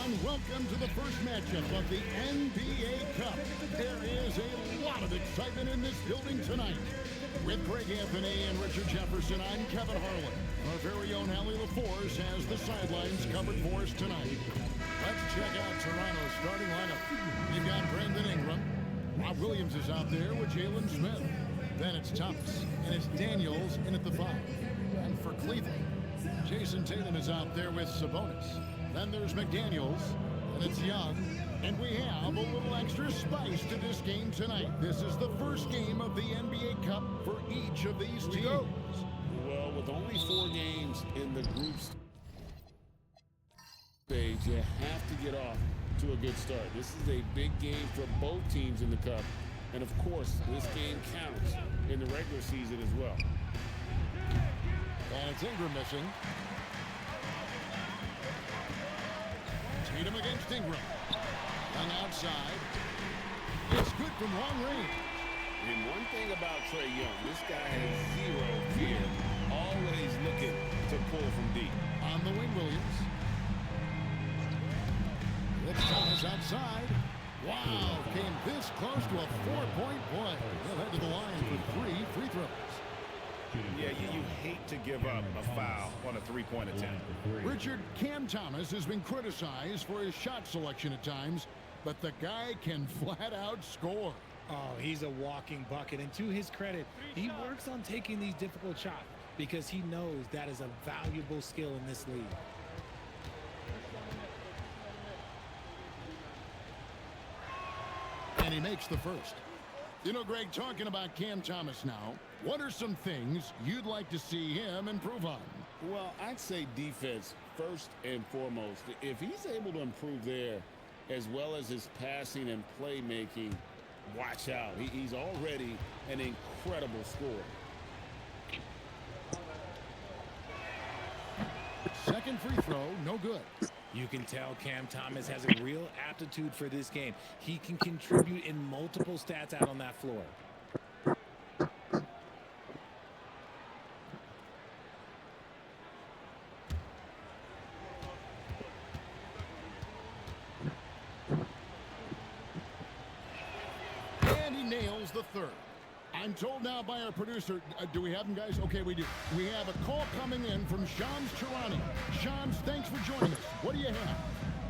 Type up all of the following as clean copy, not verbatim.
everyone. Welcome to the first matchup of the NBA Cup. There is a lot of excitement in this building tonight. With Greg Anthony and Richard Jefferson, I'm Kevin Harlan. Our very own Allie LaForce has the sidelines covered for us tonight. Let's check out Toronto's starting lineup. You've got Brandon Ingram. Rob Williams is out there with Jalen Smith. Then it's Thomas, and it's Daniels in at the 5. And for Cleveland, Jason Tatum is out there with Sabonis. Then there's McDaniels, and it's Young. And we have a little extra spice to this game tonight. This is the first game of the NBA Cup for each of these teams. Well, with only 4 games in the group stage, you have to get off to a good start. This is a big game for both teams in the Cup. And, of course, this game counts in the regular season as well. And it's Ingram missing. Tatum against Ingram. Young outside. It's good from long range. And one thing about Trae Young, this guy has zero fear. Always looking to pull from deep. On the wing, Williams. It's Thomas outside. Wow, came this close to a 4-point play. They'll head to the line for 3 free throws. Yeah, you hate to give up a foul on a three-point attempt. Richard, Cam Thomas has been criticized for his shot selection at times, but the guy can flat out score. Oh, he's a walking bucket, and to his credit, he works on taking these difficult shots because he knows that is a valuable skill in this league. And he makes the first. You know, Greg, talking about Cam Thomas now, what are some things you'd like to see him improve on? Well, I'd say defense first and foremost. If he's able to improve there, as well as his passing and playmaking, watch out. He's already an incredible scorer. Second free throw, no good. You can tell Cam Thomas has a real aptitude for this game. He can contribute in multiple stats out on that floor. And he nails the third. I'm told now by our producer, do we have him, guys? Okay, we do. We have a call coming in from Shams Charani. Shams, thanks for joining us. What do you have?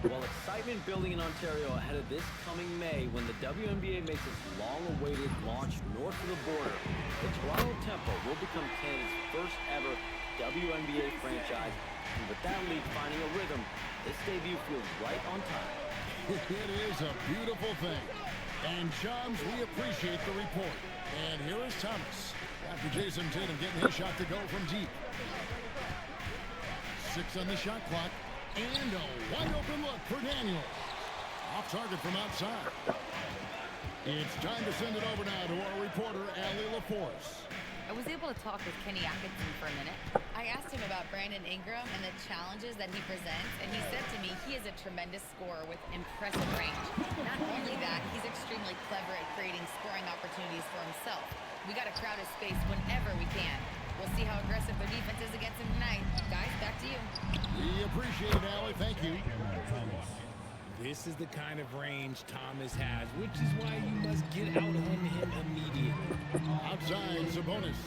Well, excitement building in Ontario ahead of this coming May when the WNBA makes its long-awaited launch north of the border. The Toronto Tempo will become Canada's first ever WNBA franchise. And with that league finding a rhythm, this debut feels right on time. It is a beautiful thing. And Shams, we appreciate the report. And here is Thomas. After Jason Tatum getting his shot to go from deep. 6 on the shot clock. And a wide open look for Daniels. Off target from outside. It's time to send it over now to our reporter, Allie LaForce. I was able to talk with Kenny Atkinson for a minute. I asked him about Brandon Ingram and the challenges that he presents, and he said to me he is a tremendous scorer with impressive range. Not only that, he's extremely clever at creating scoring opportunities for himself. We got to crowd his space whenever we can. We'll see how aggressive their defense is against him tonight. Guys, back to you. We appreciate it, Allie. Thank you. This is the kind of range Thomas has, which is why you must get out on him immediately. Outside, Sabonis.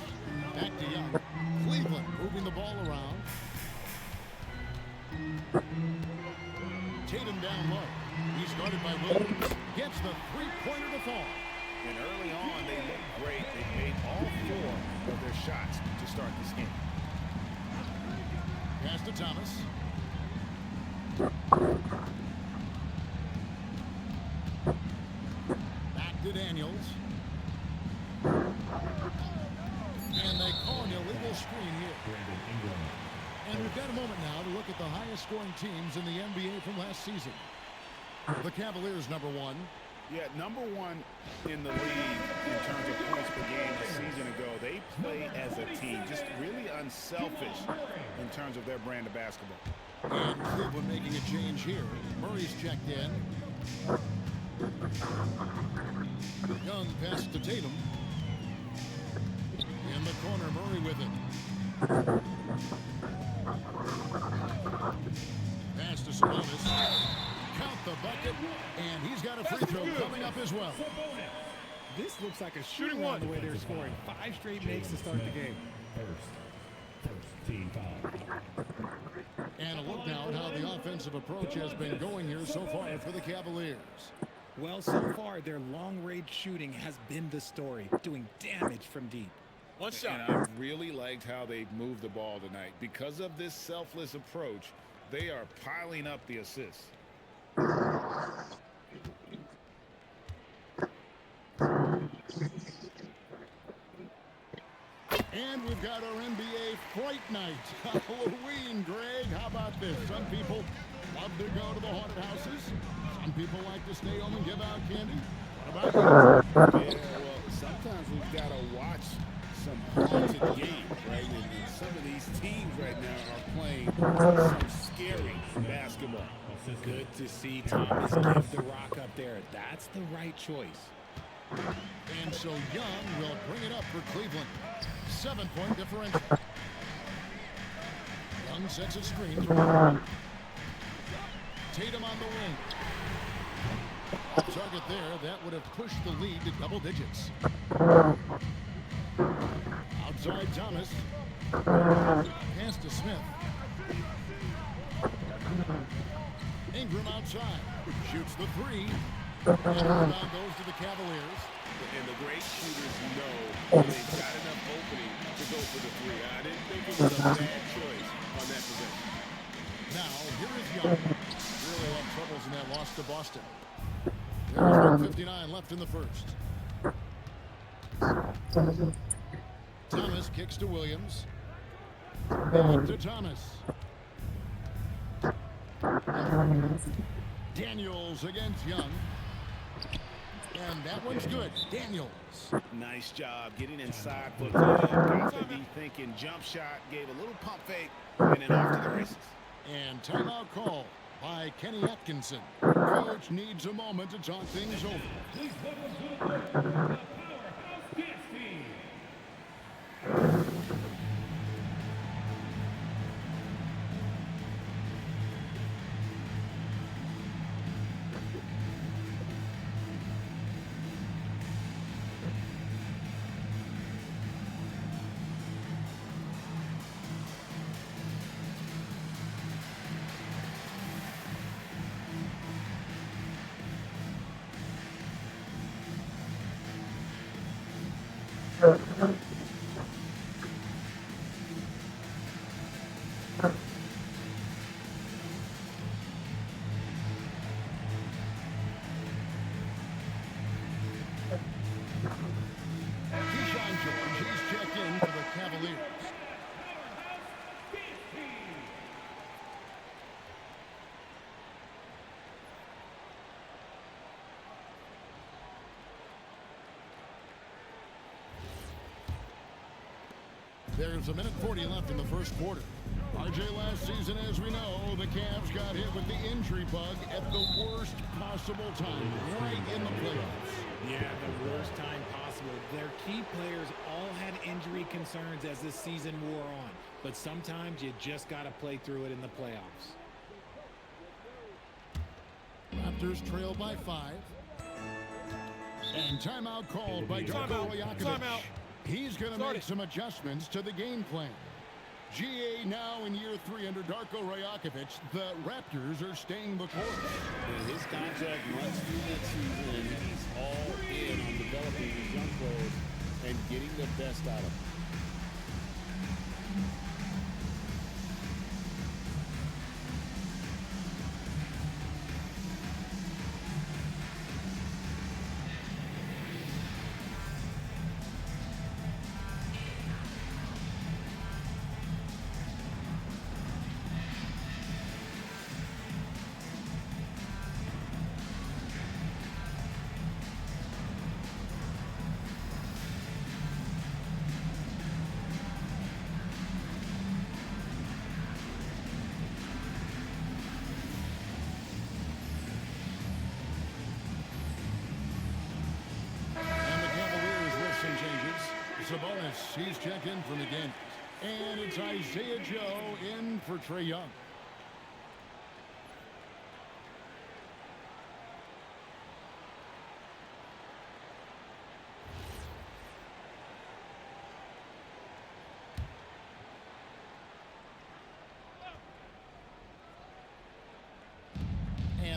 Back to Young. Cleveland moving the ball around. Tatum down low. He's guarded by Williams. Gets the three-pointer to fall. And early on, they looked great. They made all 4 of their shots to start this game. Pass to Thomas. Back to Daniels. And they call an illegal screen here. And we've got a moment now to look at the highest scoring teams in the NBA from last season. The Cavaliers, number 1. Yeah, number 1 in the league in terms of points per game a season ago. They play as a team, just really unselfish in terms of their brand of basketball. And Cleveland making a change here. Murray's checked in. Young pass to Tatum. In the corner, Murray with it. Pass to Sabonis. And he's got a free throw coming up as well. This looks like a shooting one the way they're scoring. 5 straight makes to start the game. First team foul. And a look now at how the offensive approach has been going here so far for the Cavaliers. Well, so far, their long-range shooting has been the story, doing damage from deep. One shot. And I really liked how they've moved the ball tonight. Because of this selfless approach, they are piling up the assists. And we've got our NBA Fright Night. Halloween, Greg. How about this? Some people love to go to the haunted houses. Some people like to stay home and give out candy. What about you? Yeah, well, sometimes we've got to watch some haunted games, right? And some of these teams right now are playing some scary basketball. Good to see Thomas give the rock up there. That's the right choice. And so Young will bring it up for Cleveland. 7-point differential. Young sets a screen. Tatum on the wing. Target there. That would have pushed the lead to double digits. Outside Thomas. Pass to Smith. Ingram outside. Shoots the three. And the rebound goes to the Cavaliers. And the great shooters know when they've got enough opening to go for the three. I didn't think it was a bad choice on that possession. Now, here is Young. Really had troubles in that loss to Boston. There's 1:59 left in the first. Thomas kicks to Williams. Back to Thomas. Daniels against Young. And that one's good. Daniels. Nice job getting inside foot. Got to be thinking jump shot, gave a little pump fake, and then off to the races. And timeout call by Kenny Atkinson. Coach needs a moment to talk things over. Please welcome to the Powerhouse Dance Team. Keyshawn George, he's checked in for the Cavaliers. There's 1:40 left in the first quarter. RJ, last season, as we know, the Cavs got hit with the injury bug at the worst possible time, right in the playoffs. Yeah, the worst time possible. Their key players all had injury concerns as this season wore on. But sometimes you just got to play through it in the playoffs. Raptors trail by 5. And timeout called by Darko Rajakovic. He's going to make some adjustments to the game plan. GA now in year 3 under Darko Rajakovic. The Raptors are staying the course. And his contract runs through next season, and he's all in on developing these young players and getting the best out of them. Sabonis, he's checked in for McGinn. And it's Isaiah Joe in for Trae Young.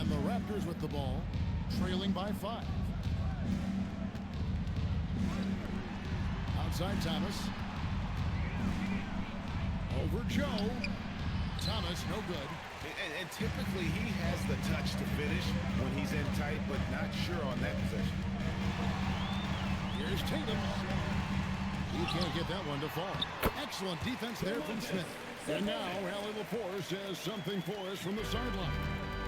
And the Raptors with the ball, trailing by 5. Outside Thomas. Over Joe. Thomas, no good. And typically he has the touch to finish when he's in tight, but not sure on that possession. Here's Tatum. He can't get that one to fall. Excellent defense there from Smith. And now Allie Laporte says something for us from the sideline.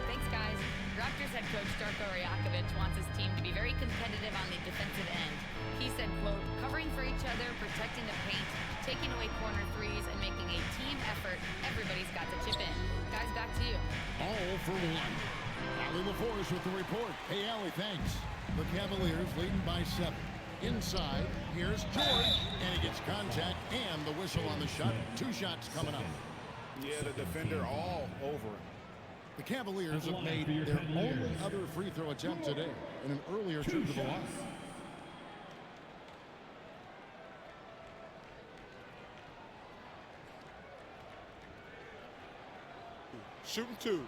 Thanks, guys. Raptors head coach Darko Rajakovic wants his team to be very competitive on the defensive end. He said, quote, covering for each other, protecting the paint, taking away corner threes, and making a team effort. Everybody's got to chip in. Guys, back to you. All for one. Allie Laforce with the report. Hey, Allie, thanks. The Cavaliers leading by 7. Inside, here's George, and he gets contact and the whistle on the shot. 2 shots coming up. Yeah, the defender all over. The Cavaliers have made their only other free throw attempt today in an earlier trip to the line. Shooting 2.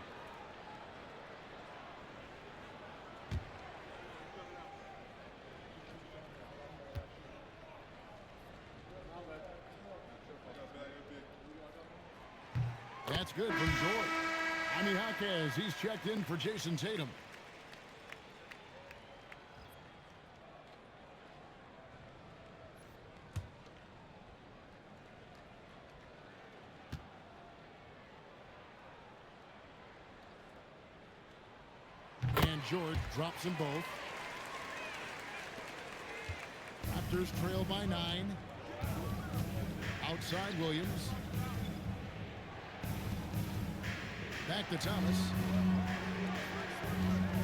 That's good from George. Jaime Jaquez, he's checked in for Jason Tatum. And George drops them both. Raptors trail by 9. Outside Williams. Back to Thomas.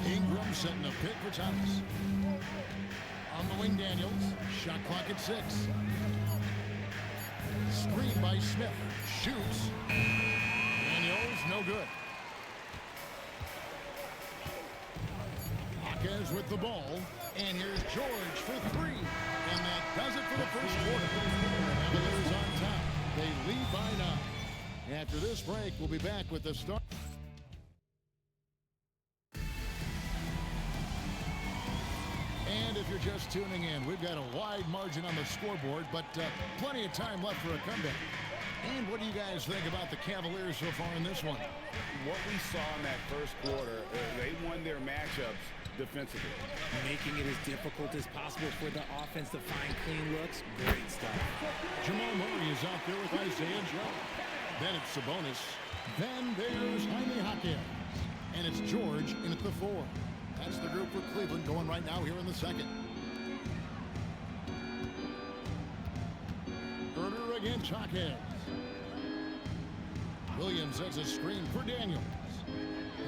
Ingram setting a pick for Thomas. On the wing, Daniels. Shot clock at 6. Screen by Smith. Shoots. Daniels, no good. Jaquez with the ball. And here's George for 3. And that does it for the first quarter. The Cavaliers on top. They lead by 9. After this break, we'll be back with the start. And if you're just tuning in, we've got a wide margin on the scoreboard, but plenty of time left for a comeback. And what do you guys think about the Cavaliers so far in this one? What we saw in that first quarter, they won their matchups defensively. Making it as difficult as possible for the offense to find clean looks. Great stuff. Jamal Murray is out there with Isaiah Joe. Then it's Sabonis. Then there's Jaime Jaquez. And it's George in at the 4. That's the group for Cleveland going right now here in the second. Herder against Jaquez. Williams has a screen for Daniels.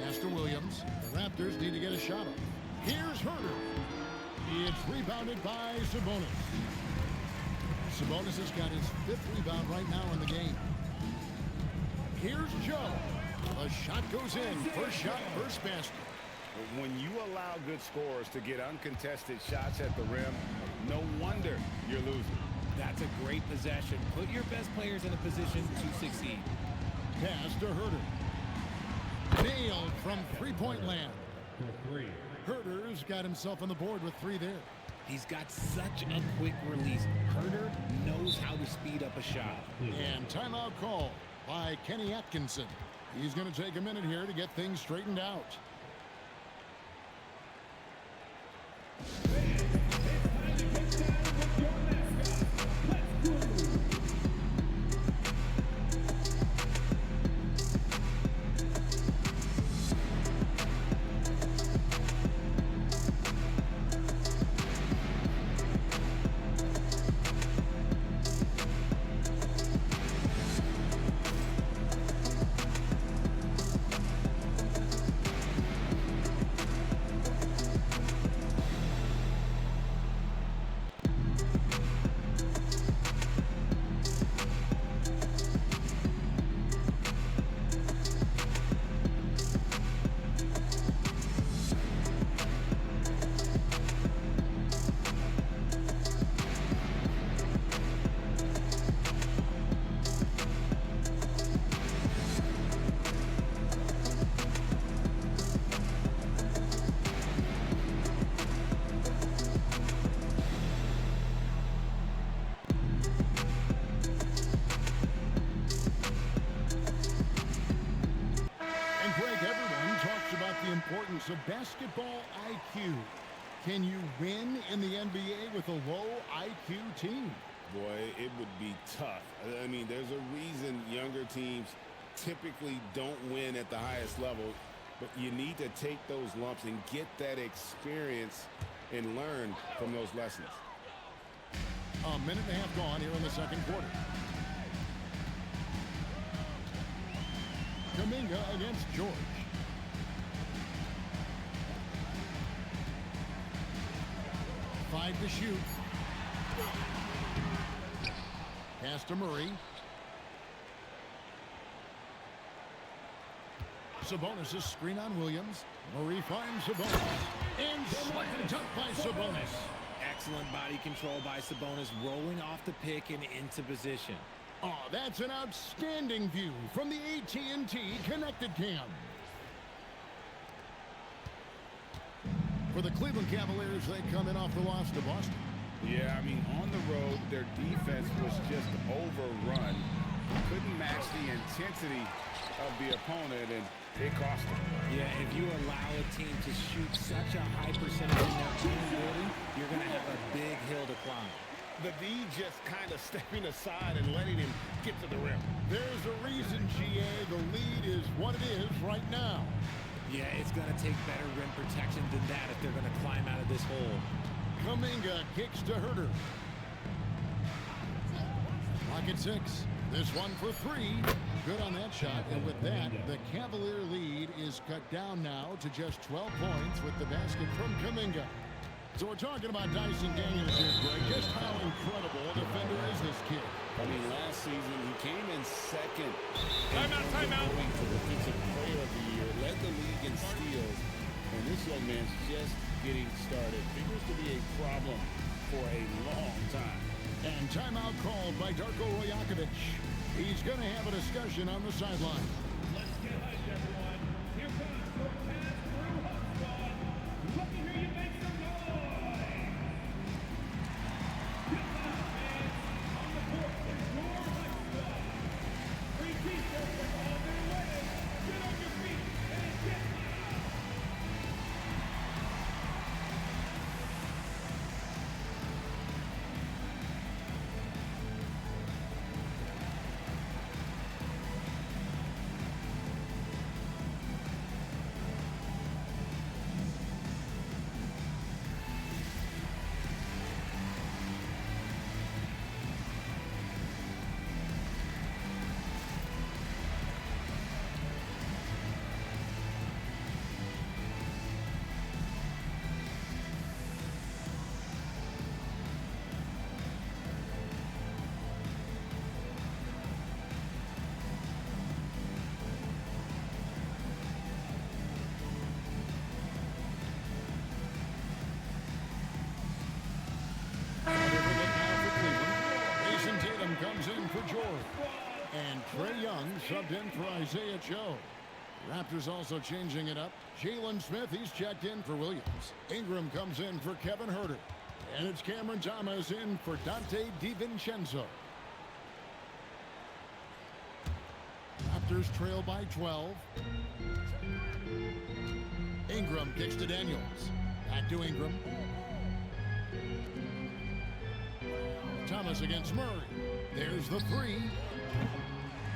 Pass to Williams. The Raptors need to get a shot up. Here's Herder. It's rebounded by Sabonis. Sabonis has got his 5th rebound right now in the game. Here's Joe. A shot goes in. First shot, first basket. When you allow good scorers to get uncontested shots at the rim, no wonder you're losing. That's a great possession. Put your best players in a position to succeed. Pass to Herder. Nailed from three-point land. Herder's got himself on the board with 3 there. He's got such a quick release. Herder knows how to speed up a shot. And timeout call by Kenny Atkinson. He's going to take a minute here to get things straightened out. one talks about the importance of basketball IQ. Can you win in the NBA with a low IQ team? Boy, it would be tough. I mean, there's a reason younger teams typically don't win at the highest level, but you need to take those lumps and get that experience and learn from those lessons. A minute and a half gone here in the second quarter. Kuminga against George. Five to shoot. Pass to Murray. Sabonis' screen on Williams. Murray finds Sabonis. And slam dunk by Sabonis. Excellent body control by Sabonis, rolling off the pick and into position. Oh, that's an outstanding view from the AT&T Connected Cam. For the Cleveland Cavaliers, they come in off the loss to Boston. Yeah, I mean, on the road, their defense was just overrun. Couldn't match the intensity of the opponent, and it cost them. Yeah, if you allow a team to shoot such a high percentage in their own building, you're going to have a big hill to climb. The D just kind of stepping aside and letting him get to the rim. There's a reason, GA, the lead is what it is right now. Yeah, it's going to take better rim protection than that if they're going to climb out of this hole. Kuminga kicks to Herter. Clock at 6. This one for 3. Good on that shot. And with that, the Cavalier lead is cut down now to just 12 points with the basket from Kuminga. So we're talking about Dyson Daniels here, Greg. Just how incredible a defender is this kid? I mean, last season, he came in second. Timeout. For Defensive Player of the Year, led the league in steals. And this young man's just getting started. Figures to be a problem for a long time. And timeout called by Darko Rajakovic. He's going to have a discussion on the sideline. Let's get hyped, everyone. Here comes Cortez through Hot Squad. Let me hear you make some noise. Get down, fans. On the court is your Hot Squad. Free t-shirts are on their way. Get on your feet and get loud. Comes in for George. And Trae Young subbed in for Isaiah Joe. Raptors also changing it up. Jalen Smith, he's checked in for Williams. Ingram comes in for Kevin Herter. And it's Cameron Thomas in for Dante DiVincenzo. Raptors trail by 12. Ingram kicks to Daniels. Back to Ingram. Thomas against Murray. There's the 3.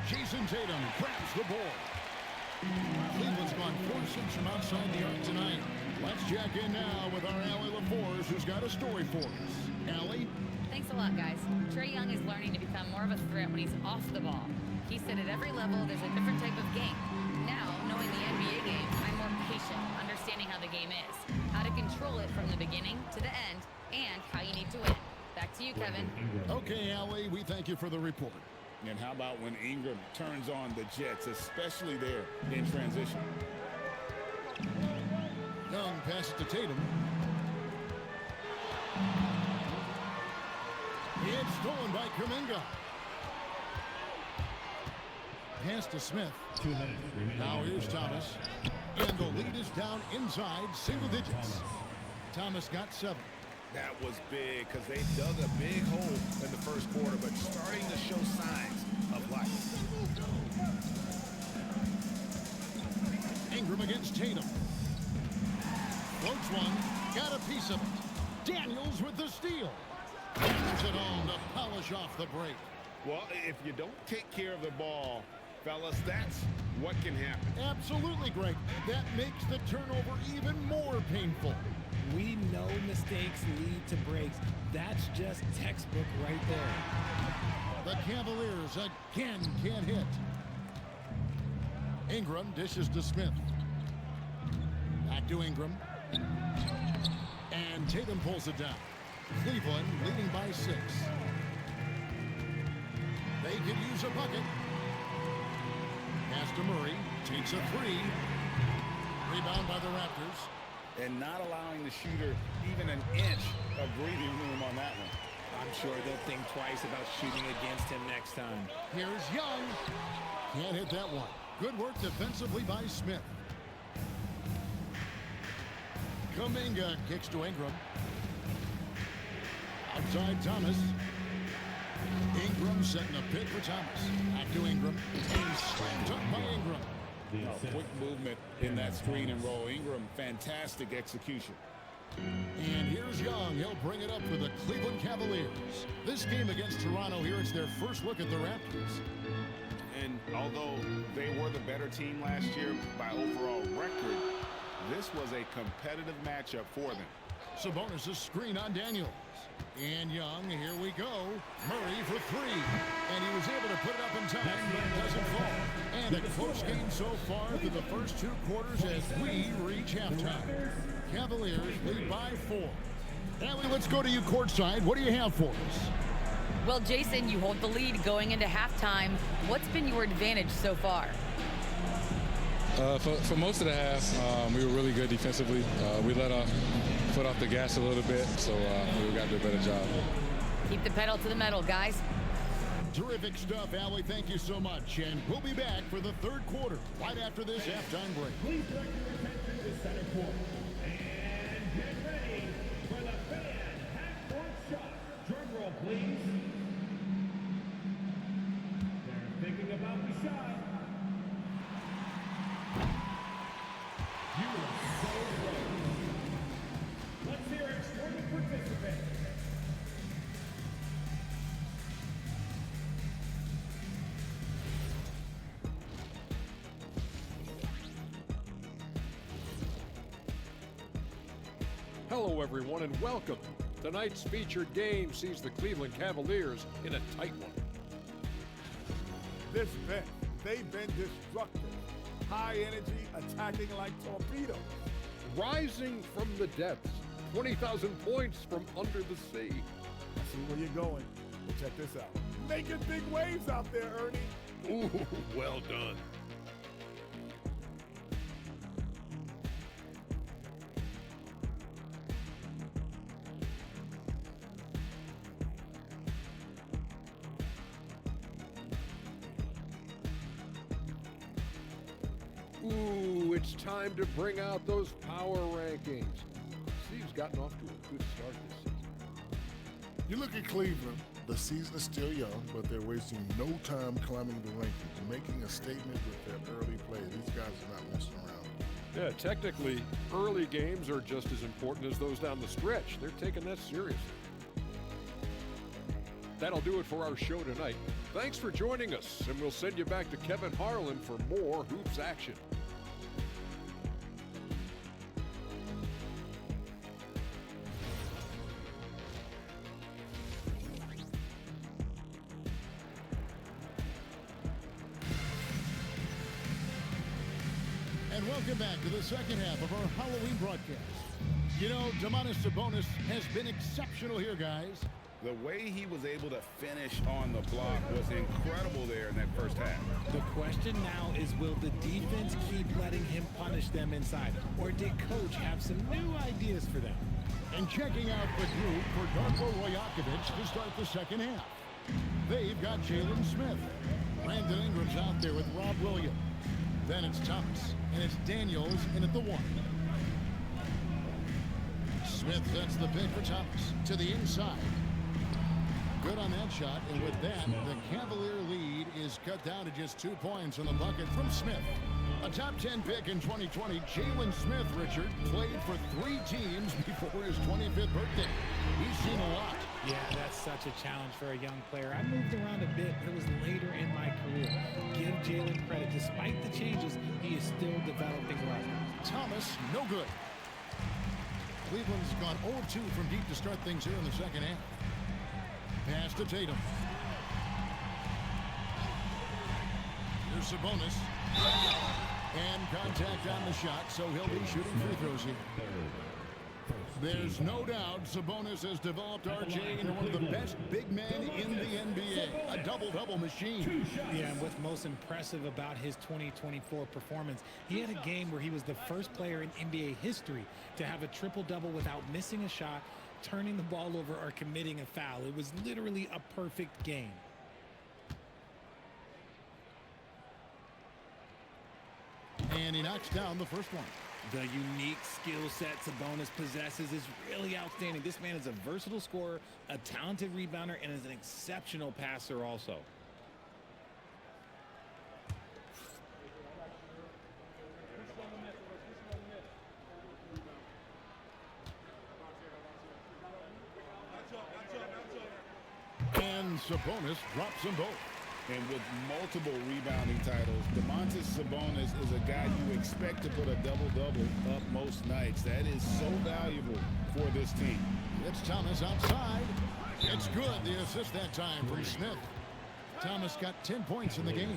Jason Tatum grabs the ball. Cleveland's gone 4-6 from outside the arc tonight. Let's check in now with our Allie LaForce, who's got a story for us. Allie? Thanks a lot, guys. Trae Young is learning to become more of a threat when he's off the ball. He said at every level there's a different type of game. Now, knowing the NBA game, I'm more patient, understanding how the game is, how to control it from the beginning to the end, and how you need to win. Back to you, Kevin. Okay, Allie, we thank you for the report. And how about when Ingram turns on the Jets, especially there in transition? Young passes to Tatum. It's stolen by Kuminga. Pass to Smith. 2 minutes remaining. Now here's Thomas. And the lead is down inside single digits. Thomas got 7. That was big because they dug a big hole in the first quarter, but starting to show signs of life. Ingram against Tatum. Floats one. Got a piece of it. Daniels with the steal. Hammers it home to polish off the break. Well, if you don't take care of the ball, fellas, that's what can happen. Absolutely, Greg. That makes the turnover even more painful. We know mistakes lead to breaks. That's just textbook right there. The Cavaliers again can't hit. Ingram dishes to Smith. Back to Ingram. And Tatum pulls it down. Cleveland leading by 6. They could use a bucket. Pass to Murray. Takes a 3. Rebound by the Raptors. And not allowing the shooter even an inch of breathing room on that one. I'm sure they'll think twice about shooting against him next time. Here's Young. Can't hit that one. Good work defensively by Smith. Kuminga kicks to Ingram. Outside Thomas. Ingram setting a pick for Thomas. Back to Ingram. And slammed up by Ingram. Quick movement in that screen and roll. Ingram, fantastic execution. And here's Young. He'll bring it up for the Cleveland Cavaliers. This game against Toronto here, it's their first look at the Raptors. And although they were the better team last year by overall record, this was a competitive matchup for them. Sabonis' screen on Daniels. And Young, here we go. Murray for 3. And he was able to put it up in time, but doesn't fall. And a close game so far through the first 2 quarters as we reach halftime. Cavaliers lead by 4. Allie, let's go to you courtside. What do you have for us? Well, Jason, you hold the lead going into halftime. What's been your advantage so far? For most of the half, we were really good defensively. We let our foot off the gas a little bit, so we got to do a better job. Keep the pedal to the metal, guys. Terrific stuff, Allie. Thank you so much. And we'll be back for the 3rd quarter right after this halftime break. Please direct your attention to center court. And get ready for the fan half-court shot. Drum roll, please. They're thinking about the shot. You are so close. Let's hear it for the participant. Hello, everyone, and welcome. Tonight's featured game sees the Cleveland Cavaliers in a tight one. This bench, they've been destructive. High energy, attacking like torpedoes. Rising from the depths, 20,000 points from under the sea. I see where you're going. Well, check this out. Making big waves out there, Ernie. Ooh, well done. Ooh, it's time to bring out those power rankings. Steve's gotten off to a good start this season. You look at Cleveland, the season is still young, but they're wasting no time climbing the rankings, making a statement with their early play. These guys are not messing around. Yeah, technically, early games are just as important as those down the stretch. They're taking that seriously. That'll do it for our show tonight. Thanks for joining us, and we'll send you back to Kevin Harlan for more hoops action. And welcome back to the second half of our Halloween broadcast. You know, Domantas Sabonis has been exceptional here, guys. The way he was able to finish on the block was incredible there in that first half. The question now is, will the defense keep letting him punish them inside? Or did Coach have some new ideas for them? And checking out the group for Darko Rajakovic to start the second half. They've got Jalen Smith. Brandon Ingram's out there with Rob Williams. Then it's Thomas, and it's Daniels in at the 1. Smith sets the pick for Thomas to the inside. Good on that shot, and with that, the Cavalier lead is cut down to just 2 points on the bucket from Smith. A top 10 pick in 2020, Jalen Smith, Richard, played for 3 teams before his 25th birthday. He's seen a lot. Yeah, that's such a challenge for a young player. I moved around a bit, but it was later in my career. Give Jalen credit. Despite the changes, he is still developing well. Thomas, no good. Cleveland's gone 0-2 from deep to start things here in the second half. Pass to Tatum. Here's Sabonis. And contact on the shot, so he'll be shooting free throws here. There's no doubt Sabonis has developed RJ into one of the best big men in the NBA. A double-double machine. Yeah, and what's most impressive about his 2024 performance, he had a game where he was the first player in NBA history to have a triple-double without missing a shot, turning the ball over, or committing a foul. It was literally a perfect game. And he knocks down the first one. The unique skill set Sabonis possesses is really outstanding. This man is a versatile scorer, a talented rebounder, and is an exceptional passer also. And Sabonis drops them both. And with multiple rebounding titles, Domantas Sabonis is a guy you expect to put a double-double up most nights. That is so valuable for this team. It's Thomas outside. It's good. The assist that time from Smith. Thomas got 10 points in the game.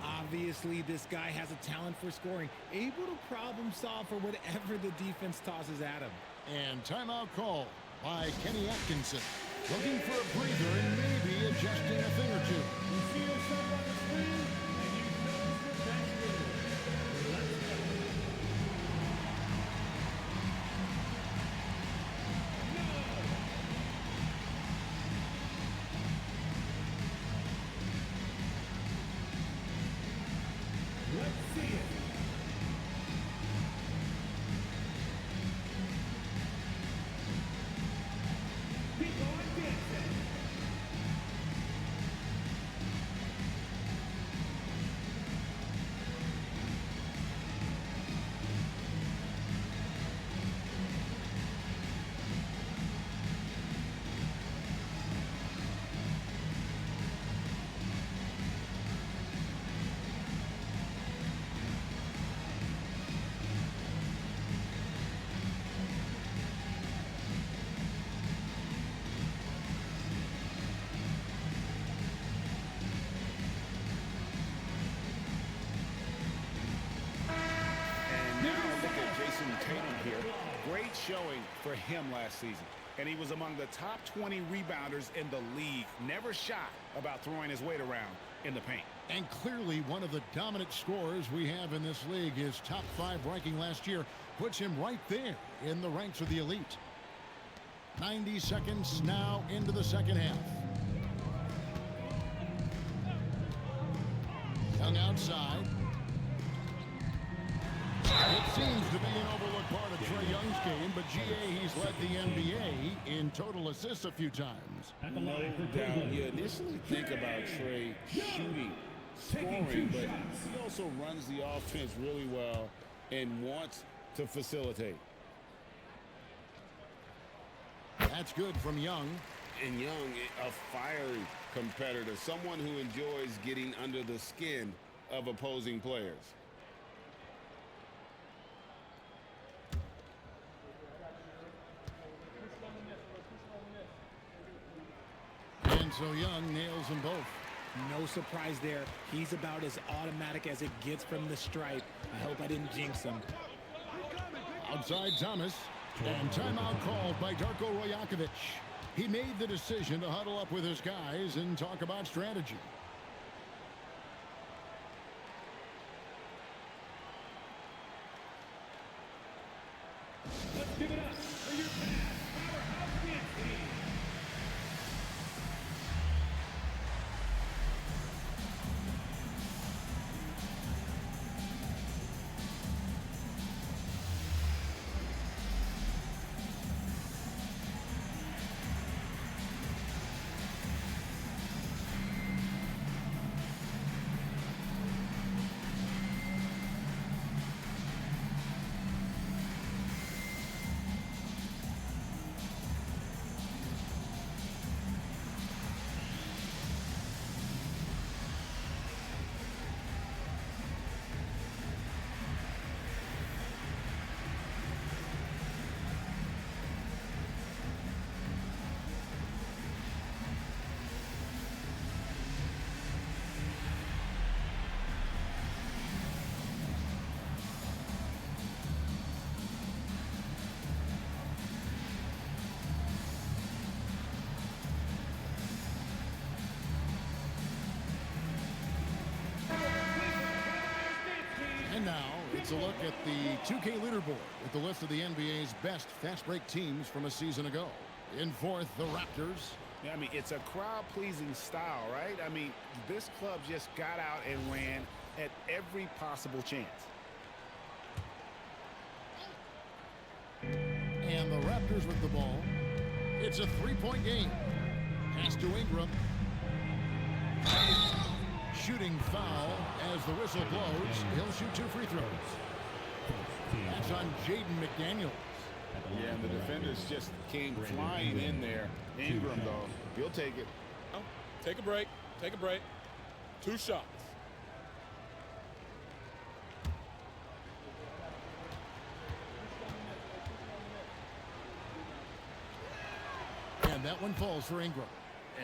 Obviously, this guy has a talent for scoring, able to problem solve for whatever the defense tosses at him. And timeout call by Kenny Atkinson. Looking for a breather and maybe adjusting a thing or two. You see yourself on the screen, and you notice the bench move. Let's go. No. Let's see it. People are dancing. Great showing for him last season. And he was among the top 20 rebounders in the league. Never shy about throwing his weight around in the paint. And clearly one of the dominant scorers we have in this league. His top 5 ranking last year puts him right there in the ranks of the elite. 90 seconds now into the second half. Young outside. It seems to be an overlooked part of Trae Young's game, but GA, he's led the NBA in total assists a few times. No doubt. You initially think about Trae shooting, scoring, but he also runs the offense really well and wants to facilitate. That's good from Young. And Young, a fiery competitor, someone who enjoys getting under the skin of opposing players. And so Young nails them both. No surprise there. He's about as automatic as it gets from the stripe. I hope I didn't jinx him. Outside Thomas. And timeout called by Darko Rajakovic. He made the decision to huddle up with his guys and talk about strategy. Let's give it up for your past powerhouse dance team. at the 2K leaderboard with the list of the NBA's best fast break teams from a season ago. In fourth, the Raptors. Yeah, I mean, it's a crowd-pleasing style, right? I mean, this club just got out and ran at every possible chance. And the Raptors with the ball. It's a three-point game. Pass to Ingram. Shooting foul as the whistle blows. He'll shoot 2 free throws. That's on Jaden McDaniels. Yeah, and the defenders just came flying in there. Ingram, though, he'll take it. Take a break. Take a break. 2 shots. And that one falls for Ingram.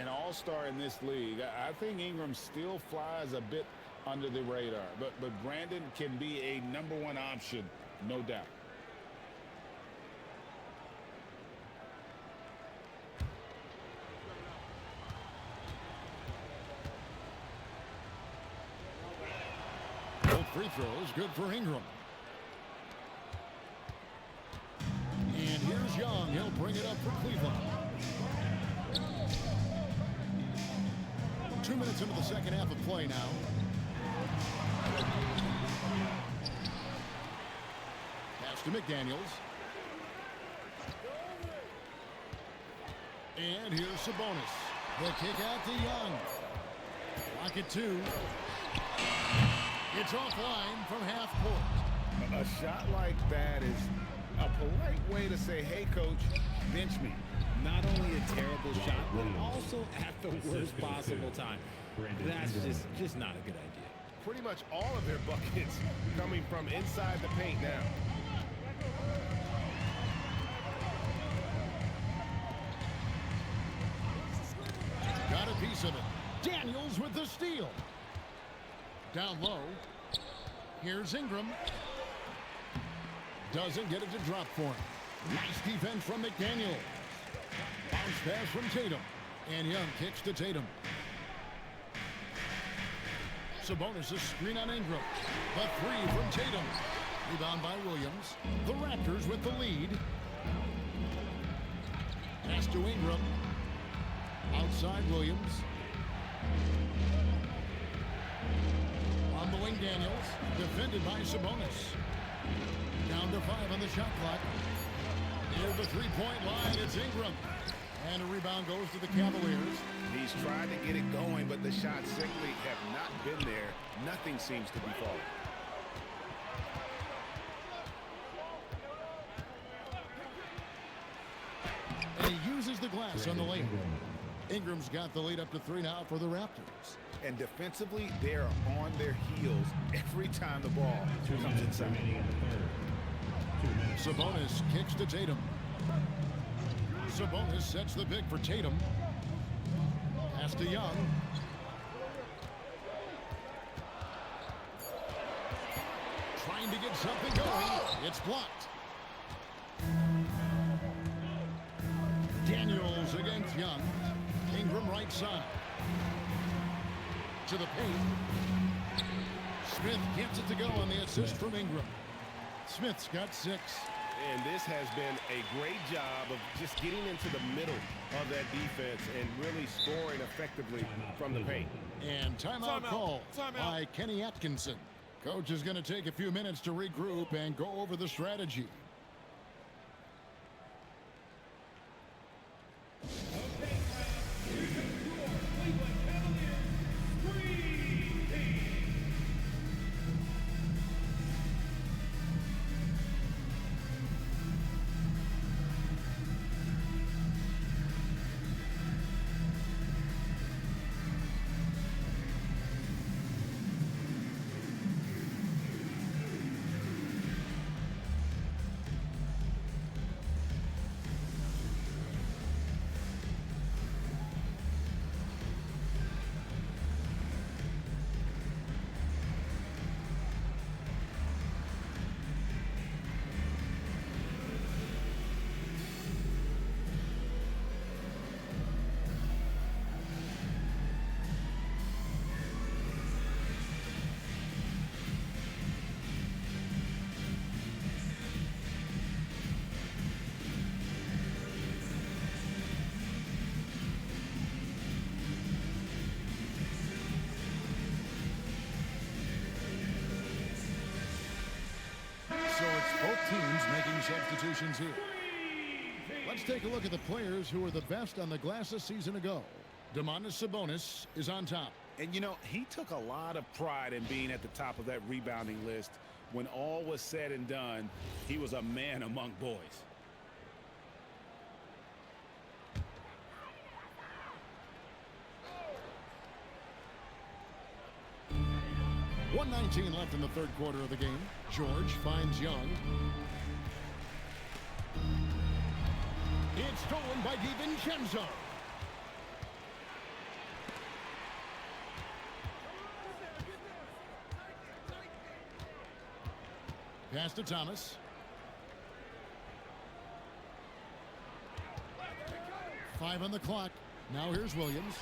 An all-star in this league. I think Ingram still flies a bit under the radar. But Brandon can be a #1 option, no doubt. Both free throws good for Ingram. And here's Young. He'll bring it up for Cleveland. 2 minutes into the second half of play now. Pass to McDaniels. And here's Sabonis. The kick out to Young. Lock it 2. It's offline from half court. A shot like that is a polite way to say, hey, coach, bench me. Not only a terrible shot, but also at the worst possible time. That's just not a good idea. Pretty much all of their buckets coming from inside the paint now. Got a piece of it. Daniels with the steal. Down low. Here's Ingram. Doesn't get it to drop for him. Nice defense from McDaniel. Bounce pass from Tatum. And Young kicks to Tatum. Sabonis a screen on Ingram. The 3 from Tatum. Rebound by Williams. The Raptors with the lead. Pass to Ingram. Outside Williams. On the wing Daniels. Defended by Sabonis. Down to 5 on the shot clock. Near the three-point line, it's Ingram. And a rebound goes to the Cavaliers. He's tried to get it going, but the shots simply have not been there. Nothing seems to be falling. And he uses the glass on the lane. Ingram's got the lead up to 3 now for the Raptors. And defensively, they're on their heels every time the ball comes inside. Sabonis kicks to Tatum. Sabonis sets the pick for Tatum. Pass to Young. Trying to get something going. It's blocked. Daniels against Young. Ingram right side. To the paint. Smith gets it to go on the assist from Ingram. Smith's got 6. And this has been a great job of just getting into the middle of that defense and really scoring effectively from the paint. And timeout call by Kenny Atkinson. Coach is going to take a few minutes to regroup and go over the strategy. substitutions here. Let's take a look at the players who were the best on the glass a season ago. Domantas Sabonis is on top. And, you know, he took a lot of pride in being at the top of that rebounding list. When all was said and done, he was a man among boys. .119 left in the third quarter of the game. George finds Young. It's stolen by DiVincenzo. Pass to Thomas. Five on the clock. Now here's Williams.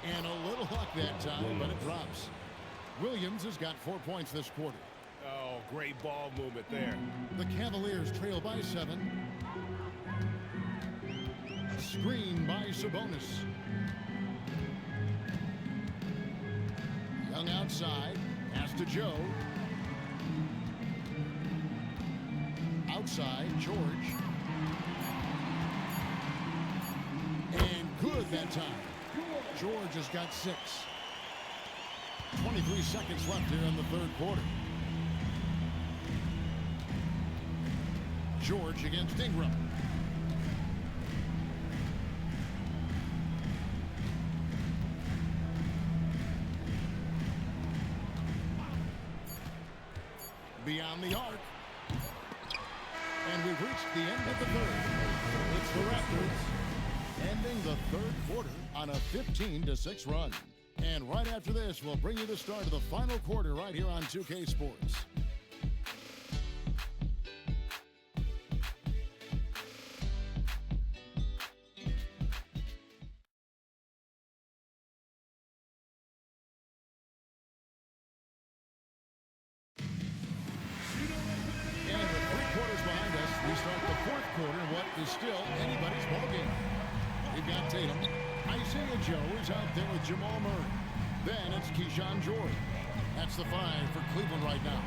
And a little luck that time, but it drops. Williams has got 4 points this quarter. Oh, great ball movement there. The Cavaliers trail by 7. Screen by Sabonis. Young outside. Pass to Joe. Outside, George. And good that time. George has got 6. 23 seconds left here in the third quarter. George against Ingram. Beyond the arc. And we've reached the end of the third. It's the Raptors ending the third quarter on a 15-6 run. And right after this, we'll bring you the start of the final quarter right here on 2K Sports. We start the fourth quarter in what is still anybody's ballgame. We've got Tatum. Isaiah Joe is out there with Jamal Murray. Then it's Keyshawn Jordan. That's the 5 for Cleveland right now.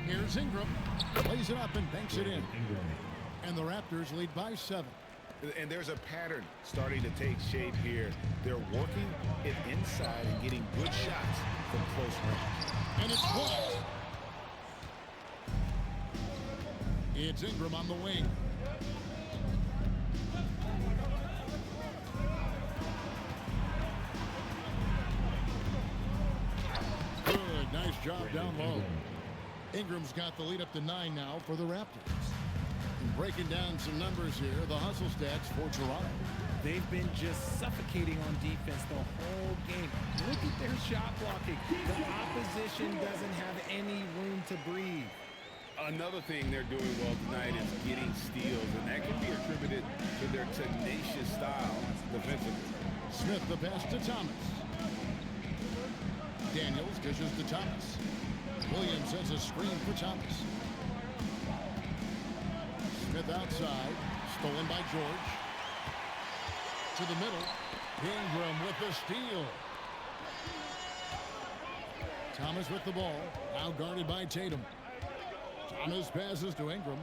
Here's Ingram. Plays it up and banks it in. And the Raptors lead by 7. And there's a pattern starting to take shape here. They're working it inside and getting good shots from close range. And it's blocked. It's Ingram on the wing. Good, nice job down low. Ingram's got the lead up to 9 now for the Raptors. And breaking down some numbers here, the hustle stats for Toronto. They've been just suffocating on defense the whole game. Look at their shot blocking. The opposition doesn't have any room to breathe. Another thing they're doing well tonight is getting steals, and that can be attributed to their tenacious style defensively. Smith the pass to Thomas. Daniels dishes to Thomas. Williams has a screen for Thomas. Smith outside, stolen by George. To the middle, Ingram with the steal. Thomas with the ball, now guarded by Tatum. Thomas passes to Ingram.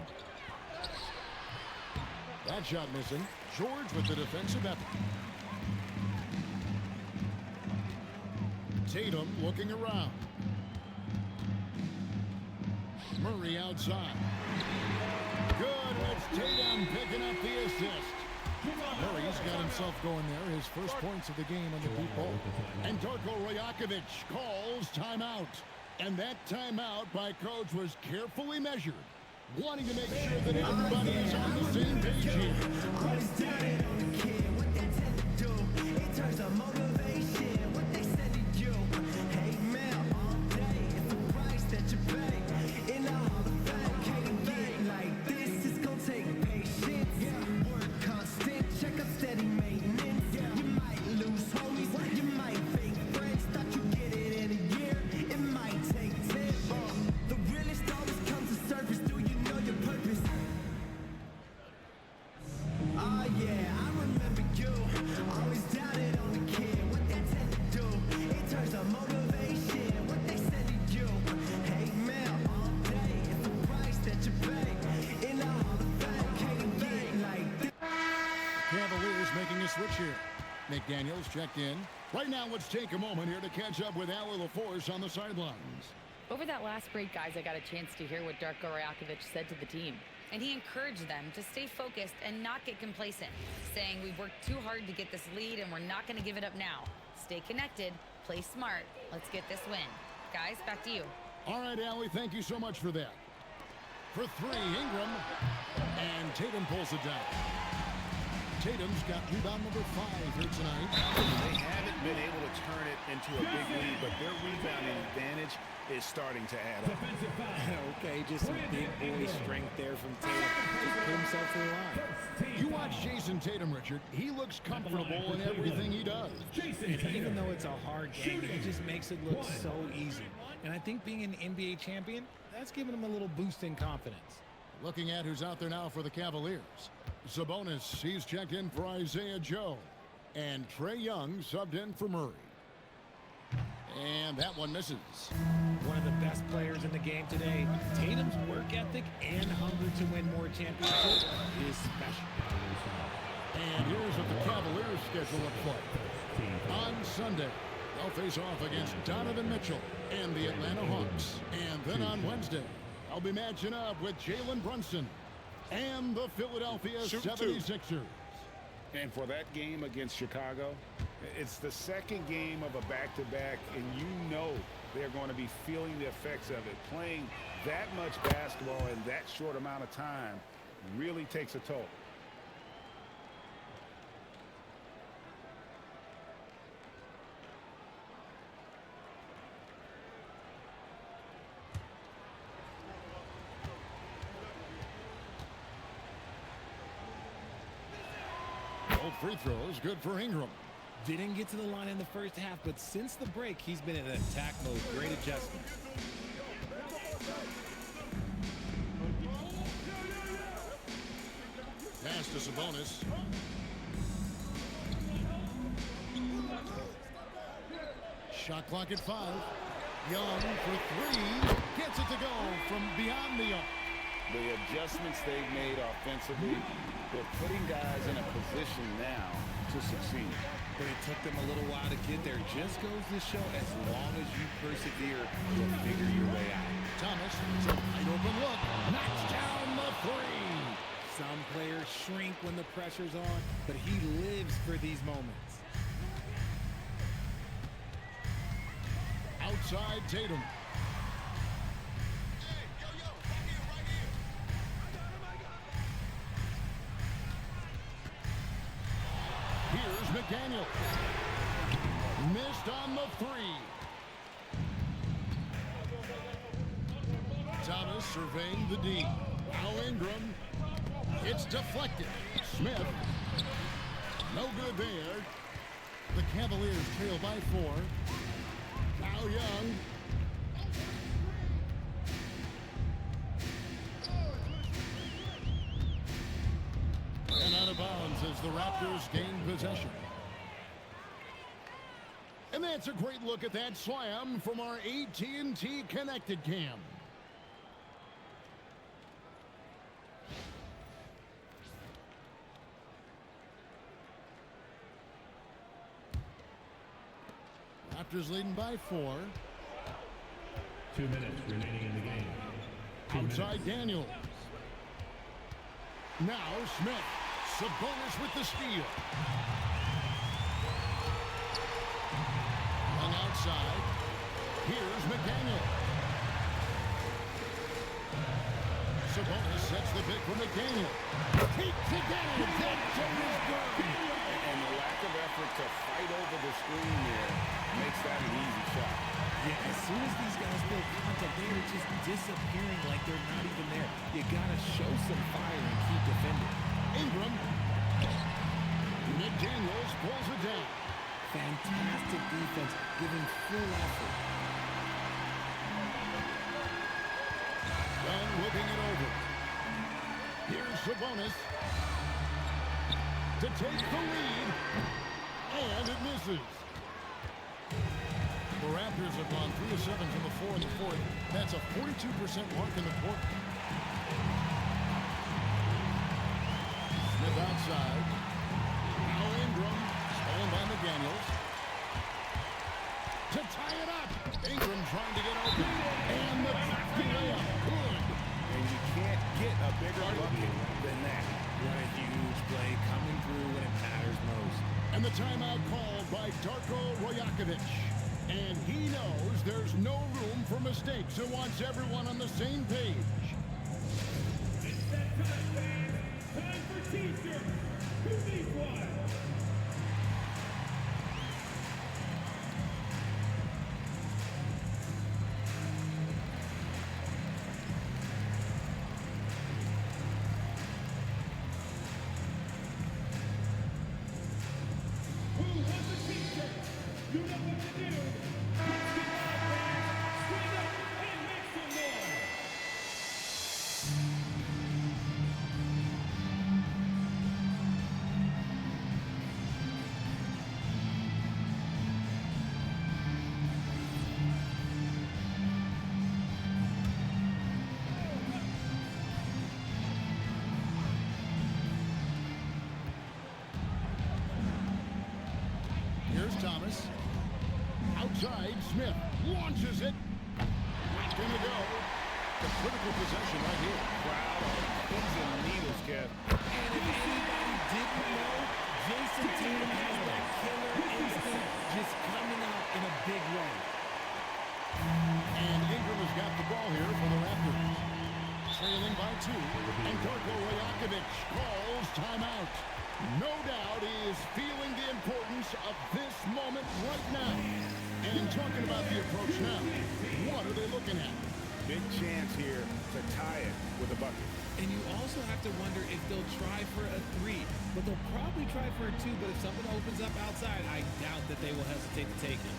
That shot missing. George with the defensive effort. Tatum looking around. Murray outside. Good, it's Tatum picking up the assist. Murray's got himself going there. His first points of the game on the deep ball. And Darko Rajakovic calls timeout. And that timeout by coach was carefully measured, wanting to make sure that everybody is on the same page here. Always doubted on the kid, what they tend to do. In terms of motivation, what they said to you. Hey, man, all day, it's the price that you pay. In the Hall of Fame, can't get like this. It's gonna take patience. Work constant, check up steady maintenance. You might lose homies, you might fake friends. Thought you get it in a year, it might take 10. The realest always comes to surface. Do you know your purpose? Oh yeah, I remember you. Always doubted on the kid. McDaniels checked in. Right now, let's take a moment here to catch up with Allie LaForce on the sidelines. Over that last break, guys, I got a chance to hear what Darko Rajakovic said to the team. And he encouraged them to stay focused and not get complacent, saying we've worked too hard to get this lead and we're not going to give it up now. Stay connected, play smart, let's get this win. Guys, back to you. All right, Allie, thank you so much for that. For three, Ingram, and Tatum pulls it down. Tatum's got rebound number 5 here tonight. They haven't been able to turn it into a big lead, but their rebounding advantage is starting to add up. Okay, just some big boy strength there from Tatum. Just put himself to the line. You watch Jason Tatum, Richard. He looks comfortable in everything he does. And even though it's a hard game, he just makes it look so easy. And I think being an NBA champion, that's given him a little boost in confidence. Looking at who's out there now for the Cavaliers. Sabonis, he's checked in for Isaiah Joe. And Trae Young subbed in for Murray. And that one misses. One of the best players in the game today. Tatum's work ethic and hunger to win more championships is special. And here's what the Cavaliers schedule looks like. On Sunday, they'll face off against Donovan Mitchell and the Atlanta Hawks. And then on Wednesday, they'll be matching up with Jalen Brunson and the Philadelphia 76ers. And for that game against Chicago, it's the second game of a back-to-back, and you know they're going to be feeling the effects of it. Playing that much basketball in that short amount of time really takes a toll. Free throws, good for Ingram. Didn't get to the line in the first half, but since the break, he's been in attack mode. Great adjustment. Pass to Sabonis. Shot clock at 5. Young for 3. Gets it to go from beyond the arc. The adjustments they've made offensively, they're putting guys in a position now to succeed. But it took them a little while to get there. Just goes to show as long as you persevere, you'll figure your way out. Thomas, it's a wide open look. Knocks down the 3. Some players shrink when the pressure's on, but he lives for these moments. Outside Tatum. Here's McDaniel. Missed on the 3. Thomas surveying the D. Now Ingram. It's deflected. Smith. No good there. The Cavaliers trail by 4. Now Young. And out of bounds as the Raptors gain possession. And that's a great look at that slam from our AT&T Connected Cam. Raptors leading by 4. 2 minutes remaining in the game. Outside Daniels. Now Smith. Sabonis with the steal. Young outside. Here's McDaniel. Sabonis sets the pick for McDaniel. Takes it down. That jump is good. And the lack of effort to fight over the screen here makes that an easy shot. Yeah, as soon as these guys feel contact, they are just disappearing like they're not even there. You gotta show some fire and keep defending. Ingram. McDaniels pulls it down. Fantastic defense, giving full effort. Young looking it over. Here's Sabonis to take the lead. And it misses. The Raptors have gone 3 of 7 from the 4 in the 4th. That's a 42% mark in the quarter. Smith outside. Now Ingram. trailing by McDaniels. To tie it up. Ingram trying to get open. And the lefty layup. Good. And you can't get a bigger bucket than that. What a huge play coming through when it matters most. And the timeout called by Darko Rajakovic. And he knows there's no room for mistakes and wants everyone on the same page. It's that time, fans. Time for T-shirts. Who needs one? Who wants a T-shirt? You know what to do. Let's get loud, fans. Stand up and make some noise. Here's Thomas. Outside, Smith launches it. Not gonna go. The critical possession right here. Crowd on pins and needles, Kev. And if anybody didn't know, Jason Tatum has that killer instinct just coming out in a big way. And Ingram has got the ball here for the Raptors. Trailing by 2. And Darko Rajakovic calls timeout. No doubt he is feeling the importance of this moment right now. And talking about the approach now, what are they looking at? Big chance here to tie it with a bucket. And you also have to wonder if they'll try for a 3. But they'll probably try for a 2. But if something opens up outside, I doubt that they will hesitate to take it.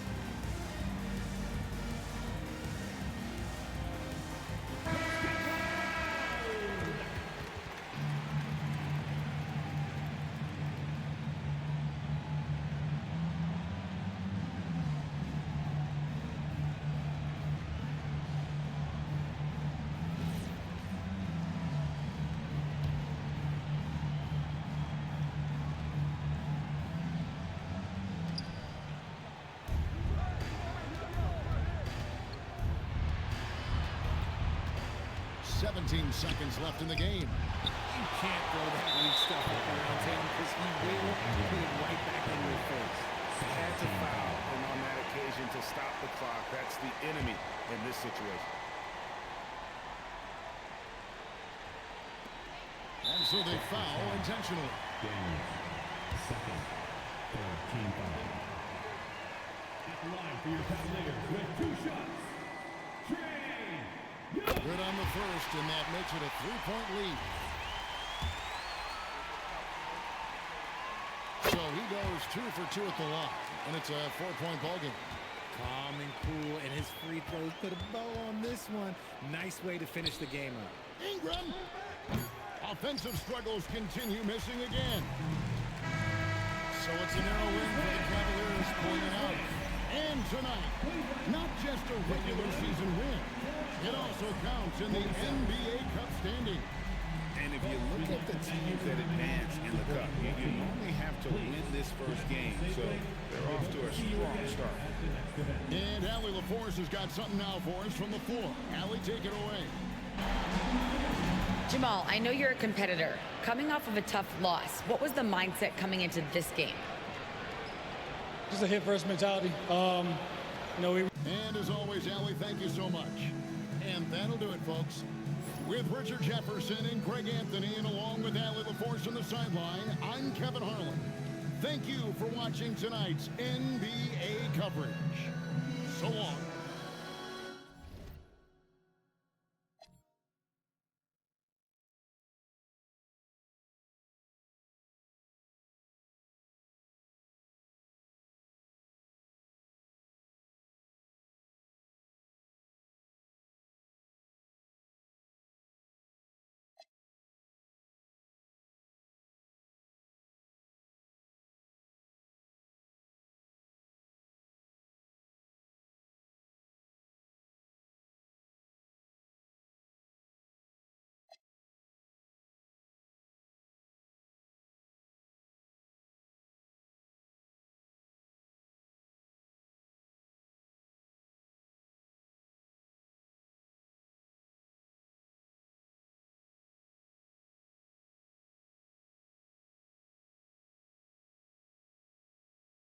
Seconds left in the game. You can't throw that weak stuff around him because he will put it right back in your face. Had to foul, and on that occasion to stop the clock. That's the enemy in this situation. And so they foul intentionally. Second, team foul. At the line for your Cavaliers with 2 shots. Good on the first, and that makes it a 3-point lead. So he goes 2 for 2 at the line, and it's a 4-point ballgame. Calm and cool, and his free throws put a bow on this one. Nice way to finish the game up. Ingram. Offensive struggles continue, missing again. So it's a narrow win for the Cavaliers, pulling it out. And tonight, not just a regular season win, it also counts in the NBA Cup standing. And if you look at the teams that advance in the Cup, you only have to win this first game, so they're off to a strong start. And Allie LaForce has got something now for us from the floor. Allie, take it away. Jamal, I know you're a competitor. Coming off of a tough loss, what was the mindset coming into this game? Just a hit-first mentality. And as always, Allie, thank you so much. And that'll do it, folks. With Richard Jefferson and Greg Anthony, and along with Allie LaForce on the sideline, I'm Kevin Harlan. Thank you for watching tonight's NBA coverage. So long.